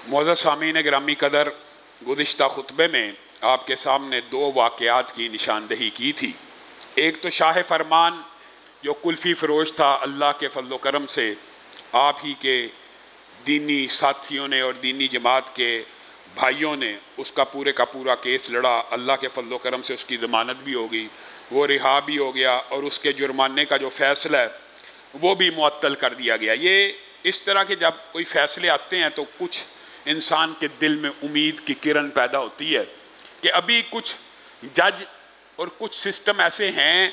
मुअज़्ज़ज़ सामीन गिरामी कदर, गुज़िश्ता खुतबे में आपके सामने दो वाक़यात की निशानदही की थी। एक तो शाह फरमान जो कुल्फ़ी फ़रोश था, अल्लाह के फज़ल व करम से आप ही के दीनी साथियों ने और दीनी जमात के भाइयों ने उसका पूरे का पूरा केस लड़ा। अल्लाह के फज़ल व करम से उसकी ज़मानत भी हो गई, वो रिहा भी हो गया और उसके जुर्माने का जो फ़ैसला है वो भी मुअत्तल कर दिया गया। ये इस तरह के जब कोई फ़ैसले आते हैं तो कुछ इंसान के दिल में उम्मीद की किरण पैदा होती है कि अभी कुछ जज और कुछ सिस्टम ऐसे हैं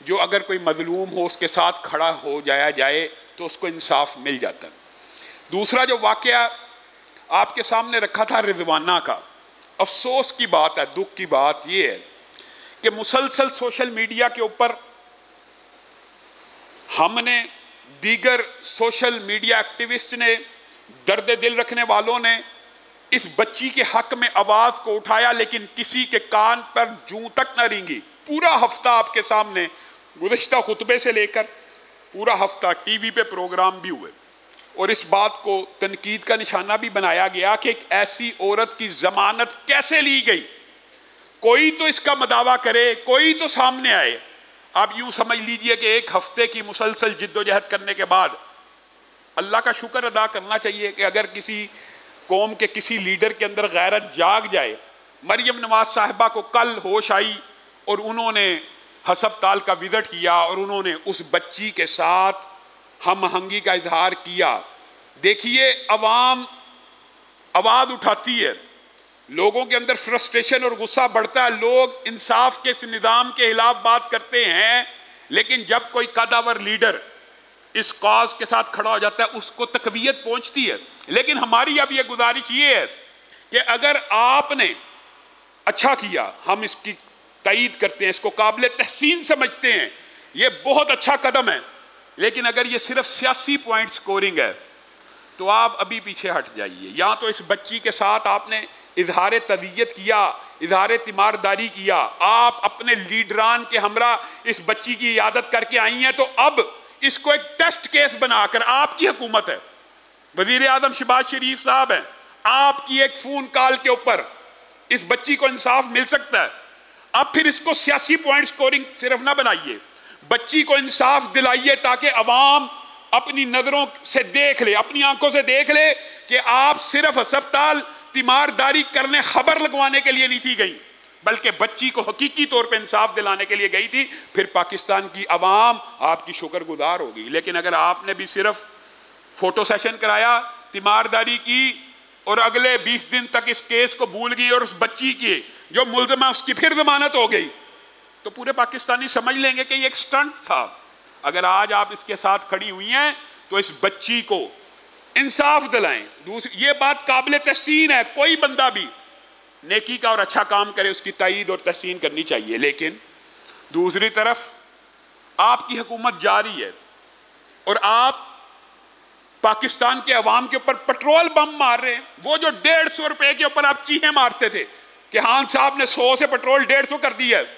जो अगर कोई मज़लूम हो उसके साथ खड़ा हो जाए तो उसको इंसाफ मिल जाता है। दूसरा जो वाक़या आपके सामने रखा था रिजवाना का, अफसोस की बात है, दुख की बात यह है कि मुसलसल सोशल मीडिया के ऊपर हमने, दीगर सोशल मीडिया एक्टिविस्ट ने, दर्द दिल रखने वालों ने इस बच्ची के हक में आवाज़ को उठाया, लेकिन किसी के कान पर जूं तक न रेंगी। पूरा हफ्ता आपके सामने गुज़िश्ता खुतबे से लेकर पूरा हफ्ता टीवी पे प्रोग्राम भी हुए और इस बात को तनकीद का निशाना भी बनाया गया कि एक ऐसी औरत की ज़मानत कैसे ली गई। कोई तो इसका मदावा करे, कोई तो सामने आए। आप यूँ समझ लीजिए कि एक हफ्ते की मुसलसल जिद्दोजहद करने के बाद अल्लाह का शुक्र अदा करना चाहिए कि अगर किसी कौम के किसी लीडर के अंदर गैरत जाग जाए। मरियम नवाज साहिबा को कल होश आई और उन्होंने हस्पताल का विज़िट किया और उन्होंने उस बच्ची के साथ हम आहंगी का इजहार किया। देखिए, अवाम आवाज़ उठाती है, लोगों के अंदर फ्रस्ट्रेशन और गुस्सा बढ़ता है, लोग इंसाफ के इस निज़ाम के खिलाफ बात करते हैं, लेकिन जब कोई कदावर लीडर इस कॉज के साथ खड़ा हो जाता है उसको तकवीयत पहुंचती है। लेकिन हमारी अब यह गुजारिश ये है कि अगर आपने अच्छा किया, हम इसकी तईद करते हैं, इसको काबिल तहसीन समझते हैं, ये बहुत अच्छा कदम है, लेकिन अगर ये सिर्फ सियासी पॉइंट स्कोरिंग है तो आप अभी पीछे हट जाइए। या तो इस बच्ची के साथ आपने इजहार तज़ियत किया, इजहार तीमारदारी किया, आप अपने लीडरान के हमरा इस बच्ची की इयादत करके आई हैं, तो अब इसको एक टेस्ट केस बनाकर, आपकी हुकूमत है, वजीर आज़म शहबाज शरीफ साहब हैं, आपकी एक फ़ोन कॉल के ऊपर इस बच्ची को इंसाफ मिल सकता है। अब फिर इसको सियासी पॉइंट स्कोरिंग सिर्फ ना बनाइए, बच्ची को इंसाफ दिलाइए ताकि अवाम अपनी नज़रों से देख ले, अपनी आंखों से देख ले कि आप सिर्फ अस्पताल तीमारदारी करने, खबर लगवाने के लिए नहीं थी गई, बल्कि बच्ची को हकीकी तौर पे इंसाफ दिलाने के लिए गई थी। फिर पाकिस्तान की अवाम आपकी शुक्रगुजार होगी। लेकिन अगर आपने भी सिर्फ फोटो सेशन कराया, तीमारदारी की और अगले 20 दिन तक इस केस को भूल गई और उस बच्ची की जो मुल्ज़िम है उसकी फिर जमानत हो गई, तो पूरे पाकिस्तानी समझ लेंगे कि ये एक स्टंट था। अगर आज आप इसके साथ खड़ी हुई हैं तो इस बच्ची को इंसाफ दिलाएं। दूसरी ये बात काबिल तहसीन है, कोई बंदा भी नेकी का और अच्छा काम करे उसकी तायीद और तहसीन करनी चाहिए। लेकिन दूसरी तरफ आपकी हुकूमत जारी है और आप पाकिस्तान के अवाम के ऊपर पेट्रोल बम मार रहे हैं। वो जो 150 रुपए के ऊपर आप चीखें मारते थे कि खान साहब ने 100 से पेट्रोल 150 कर दिया है,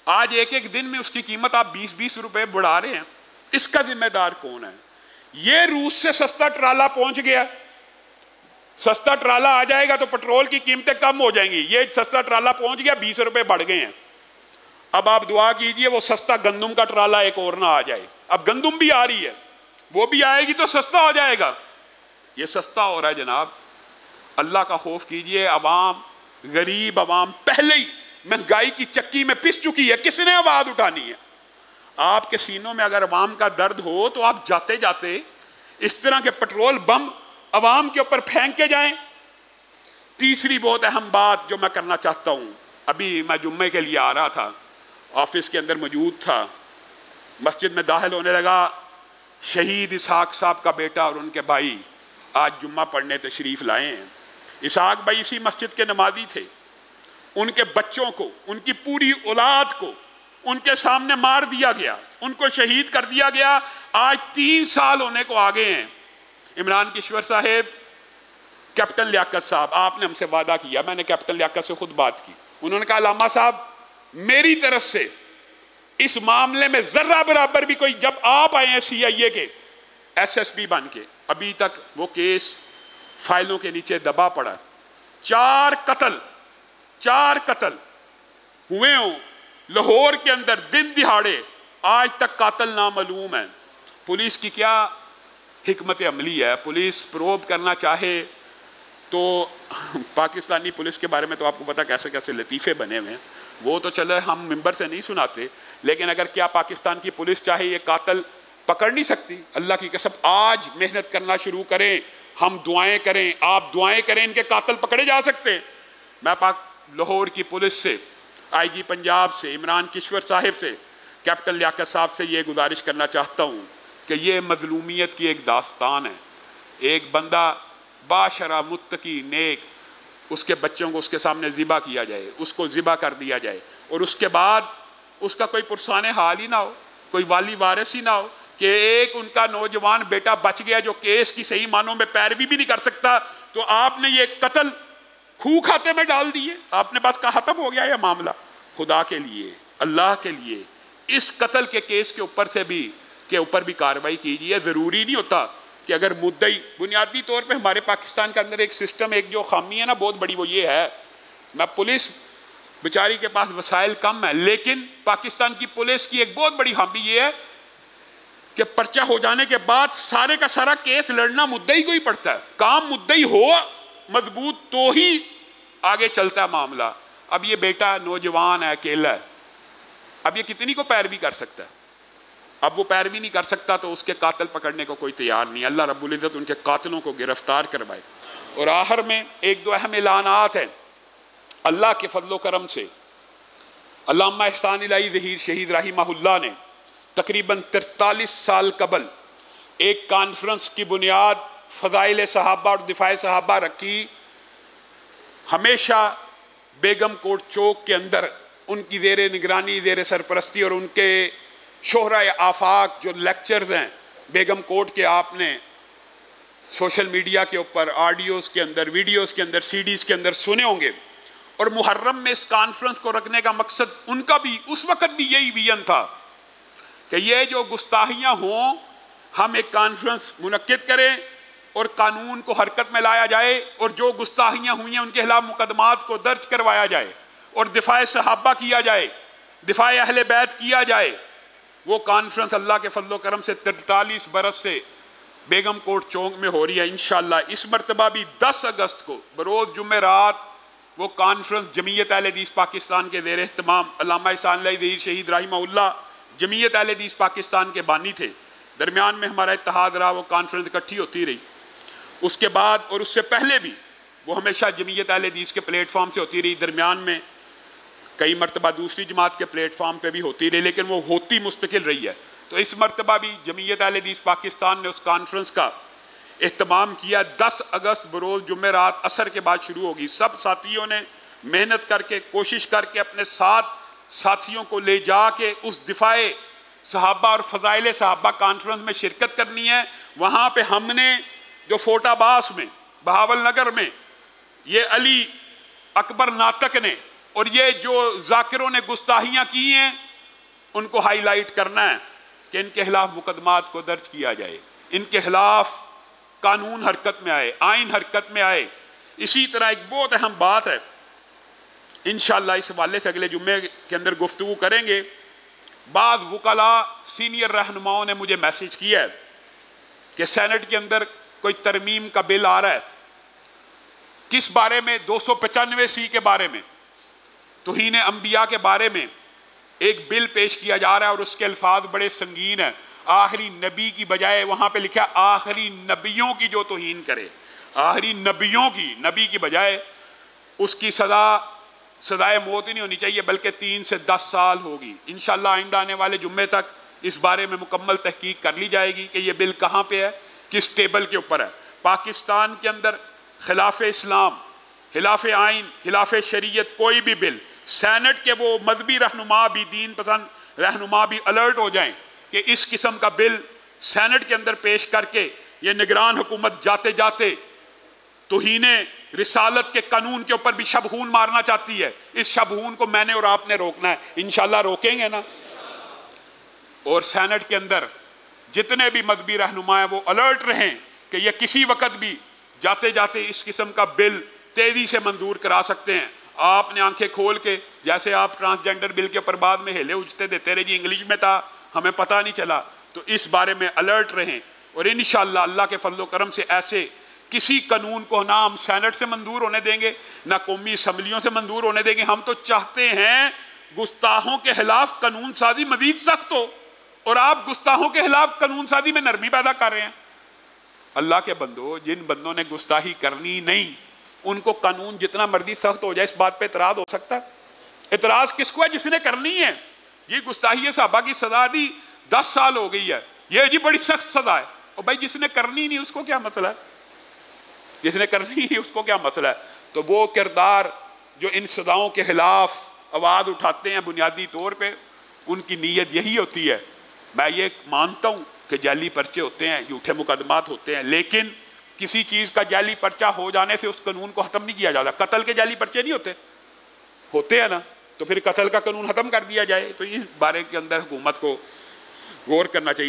आज एक एक दिन में उसकी कीमत आप 20-20 रुपए बढ़ा रहे हैं। इसका जिम्मेदार कौन है? ये रूस से सस्ता ट्राला पहुंच गया, सस्ता ट्राला आ जाएगा तो पेट्रोल की कीमतें कम हो जाएंगी। ये सस्ता ट्राला पहुंच गया, 20 रुपए बढ़ गए हैं। अब आप दुआ कीजिए वो सस्ता गंदुम का ट्राला एक और ना आ जाए। अब गंदुम भी आ रही है, वो भी आएगी तो सस्ता हो जाएगा। ये सस्ता हो रहा है जनाब, अल्लाह का खौफ कीजिए। अवाम, गरीब अवाम पहले ही महंगाई की चक्की में पिस चुकी है, किसने आवाज उठानी है? आपके सीनों में अगर अवाम का दर्द हो तो आप जाते जाते इस तरह के पेट्रोल बम अवाम के ऊपर फेंक के जाएं। तीसरी बहुत अहम बात जो मैं करना चाहता हूं, अभी मैं जुम्मे के लिए आ रहा था, ऑफिस के अंदर मौजूद था, मस्जिद में दाखिल होने लगा, शहीद इसहाक साहब का बेटा और उनके भाई आज जुम्मा पढ़ने तशरीफ़ लाए हैं। इसहाक भाई इसी मस्जिद के नमाजी थे। उनके बच्चों को, उनकी पूरी औलाद को उनके सामने मार दिया गया, उनको शहीद कर दिया गया। आज 3 साल होने को आ गए हैं। इमरान किश्वर साहेब, कैप्टन लियाकत साहब, आपने हमसे वादा किया, मैंने कैप्टन लियाकत से खुद बात की, उन्होंने कहा लामा साहब मेरी तरफ से इस मामले में जर्रा बराबर भी कोई, जब आप आए हैं CIA के SSP बन के, अभी तक वो केस फाइलों के नीचे दबा पड़ा। 4 कत्ल हुए हों लाहौर के अंदर दिन दिहाड़े, आज तक कातिल नामालूम है। पुलिस की क्या हिकमत अमली है? पुलिस प्रोब करना चाहे तो पाकिस्तानी पुलिस के बारे में तो आपको पता कैसे कैसे लतीफ़े बने हुए हैं, वो तो चले हम मिंबर से नहीं सुनाते, लेकिन अगर क्या पाकिस्तान की पुलिस चाहे ये कातिल पकड़ नहीं सकती? अल्लाह की कसम आज मेहनत करना शुरू करें, हम दुआएं करें, आप दुआएं करें, इनके कातिल पकड़े जा सकते हैं। मैं लाहौर की पुलिस से, IG पंजाब से, इमरान किश्वर साहिब से, कैप्टन लियाकत साहब से ये गुजारिश करना चाहता हूँ कि ये मजलूमियत की एक दास्तान है। एक बंदा बाशरा मुत्तकी नेक, उसके बच्चों को उसके सामने ज़िबा किया जाए, उसको ज़िबा कर दिया जाए, और उसके बाद उसका कोई पुरसाने हाल ही ना हो, कोई वाली वारिस ही ना हो कि एक उनका नौजवान बेटा बच गया जो केस की सही मानों में पैरवी भी नहीं कर सकता, तो आपने ये कत्ल खूह खाते में डाल दिए। आपने बस कहा खत्म हो गया यह मामला। खुदा के लिए, अल्लाह के लिए, इस कत्ल के केस के ऊपर भी कार्रवाई कीजिए। ज़रूरी नहीं होता कि अगर मुद्दई, बुनियादी तौर पे हमारे पाकिस्तान के अंदर एक सिस्टम, एक जो खामी है ना बहुत बड़ी, वो ये है, मैं पुलिस बेचारी के पास वसाइल कम है, लेकिन पाकिस्तान की पुलिस की एक बहुत बड़ी खामी ये है कि पर्चा हो जाने के बाद सारे का सारा केस लड़ना मुद्दई को ही पड़ता है। काम मुद्दई हो मजबूत तो ही आगे चलता है मामला। अब ये बेटा नौजवान है, अकेला है, अब ये कितनी को पैरवी कर सकता है? अब वो पैरवी नहीं कर सकता तो उसके कातिल पकड़ने को कोई तैयार नहीं। अल्लाह रब्बुल इज़्ज़त उनके कातिलों को गिरफ्तार करवाए। और आखिर में एक दो अहम ऐलानात हैं। अल्लाह के फजलो करम से अल्लामा एहसान इलाही ज़हीर शहीद रहिमहुल्लाह ने तकरीबन 43 साल कबल एक कॉन्फ्रेंस की बुनियाद फ़ज़ाइल सहाबा और दिफ़ाए सहाबा रखी। हमेशा बेगम कोट चौक के अंदर उनकी ज़ेर निगरानी, ज़ेर सरपरस्ती और उनके शोहरा आफाक जो लेक्चर्स हैं बेगम कोट के, आपने सोशल मीडिया के ऊपर ऑडियोज़ के अंदर, वीडियोज़ के अंदर, CDs के अंदर सुने होंगे। और मुहर्रम में इस कॉन्फ्रेंस को रखने का मकसद उनका भी उस वक़्त भी यही विजन था कि ये जो गुस्ताहियाँ हों, हम एक कॉन्फ्रेंस मुनक्किद करें और कानून को हरकत में लाया जाए, और जो गुस्ताहियाँ हुई हैं उनके खिलाफ मुकदमात को दर्ज करवाया जाए और दिफाए सहाबा किया जाए, दिफाए अहले बैत किया जाए। वो कॉन्फ्रेंस अल्लाह के फजलो करम से 43 बरस से बेगम कोट चौक में हो रही है। इंशाअल्लाह इस मरतबा भी 10 अगस्त को बरोज़ जुमेरात वो कॉन्फ्रेंस जमीयत अहले हदीस पाकिस्तान के ज़ेर एहतमाम अल्लामा एहसान इलाही ज़हीर शहीद रहिमहुल्लाह जमीयत अहले हदीस पाकिस्तान के बानी थे। दरमियान में हमारा इत्तेहाद रहा, वो कॉन्फ्रेंस इकट्ठी होती रही। उसके बाद और उससे पहले भी वो हमेशा जमीयत अहले हदीस के प्लेटफॉर्म से होती रही। दरमियान में कई मरतबा दूसरी जमात के प्लेटफॉर्म पे भी होती रही, लेकिन वो होती मुस्तकिल रही है। तो इस मरतबा भी जमीयत अहले हदीस पाकिस्तान ने उस कॉन्फ्रेंस का एहतमाम किया। 10 अगस्त बरोज़ जुमेरात असर के बाद शुरू होगी। सब साथियों ने मेहनत करके, कोशिश करके अपने साथ साथियों को ले जा के उस दिफाए सहाबा और फ़ज़ाइल सहाबा कॉन्फ्रेंस में शिरकत करनी है। वहाँ पे हमने जो फोटाबास में, बहावल नगर में, ये अली अकबर नाटक ने और ये जो जाकिरों ने गुस्ताहियाँ की हैं, उनको हाईलाइट करना है कि इनके खिलाफ मुकदमात को दर्ज किया जाए, इनके खिलाफ कानून हरकत में आए, आइन हरकत में आए। इसी तरह एक बहुत अहम बात है, इंशाअल्लाह इस हवाले से अगले जुम्मे के अंदर गुफ्तगू करेंगे। बाद वकला सीनियर रहनुमाओं ने मुझे मैसेज किया है कि सेनेट के अंदर कोई तरमीम का बिल आ रहा है। किस बारे में? 295C के बारे में, तौहीन अंबिया के बारे में एक बिल पेश किया जा रहा है, और उसके अल्फाज बड़े संगीन हैं। आखिरी नबी की बजाय वहाँ पे लिखा आखिरी नबियों की जो तौहीन करे, आखिरी नबियों की, नबी की बजाय उसकी सज़ाए मौत ही नहीं होनी चाहिए, बल्कि 3 से 10 साल होगी। इंशाअल्लाह आइंदा आने वाले जुम्मे तक इस बारे में मुकम्मल तहकीक कर ली जाएगी कि ये बिल कहाँ पे है, किस टेबल के ऊपर है। पाकिस्तान के अंदर खिलाफ इस्लाम, खिलाफ आइन, खिलाफ शरीयत कोई भी बिल, सेनेट के वो मजहबी रहनुमा भी, दीन पसंद रहनुमा भी अलर्ट हो जाएं कि इस किस्म का बिल सेनेट के अंदर पेश करके ये निगरान हुकूमत जाते जाते तौहीने रिसालत के कानून के ऊपर भी शबहून मारना चाहती है। इस शबहून को मैंने और आपने रोकना है। इंशाअल्लाह रोकेंगे ना। और सेनेट के अंदर जितने भी मजहबी रहनुमा हैं वो अलर्ट रहें कि यह किसी वक्त भी जाते जाते इस किस्म का बिल तेजी से मंजूर करा सकते हैं। आपने आंखें खोल के, जैसे आप ट्रांसजेंडर बिल के ऊपर बाद में हिले उजते देते रहे जी इंग्लिश में था हमें पता नहीं चला, तो इस बारे में अलर्ट रहें और इंशाअल्लाह अल्लाह के फजल करम से ऐसे किसी कानून को ना हम सेनेट से मंजूर होने देंगे ना कौमी असम्बलियों से मंजूर होने देंगे। हम तो चाहते हैं गुस्ताहों के खिलाफ कानून साजी मजीद सख्त हो, और आप गुस्ताहों के खिलाफ कानून साजी में नरमी पैदा कर रहे हैं। अल्लाह के बंदो, जिन बंदों ने गुस्ताही करनी नहीं उनको कानून जितना मर्जी सख्त हो जाए इस बात पे इतराज हो सकता है? इतराज किसको है? जिसने करनी है। ये गुस्ताही सहाबा की सजा दी 10 साल हो गई है, ये जी बड़ी सख्त सजा है। और भाई जिसने करनी नहीं उसको क्या मसला है? जिसने करनी नहीं उसको क्या मसला है? तो वो किरदार जो इन सजाओं के खिलाफ आवाज़ उठाते हैं बुनियादी तौर पर, उनकी नीयत यही होती है। मैं ये मानता हूँ कि जाली पर्चे होते हैं, झूठे मुकदमात होते हैं, लेकिन किसी चीज़ का जाली पर्चा हो जाने से उस कानून को ख़त्म नहीं किया जाता। कत्ल के जाली पर्चे नहीं होते हैं ना, तो फिर कत्ल का कानून ख़त्म कर दिया जाए। तो इस बारे के अंदर हुकूमत को गौर करना चाहिए।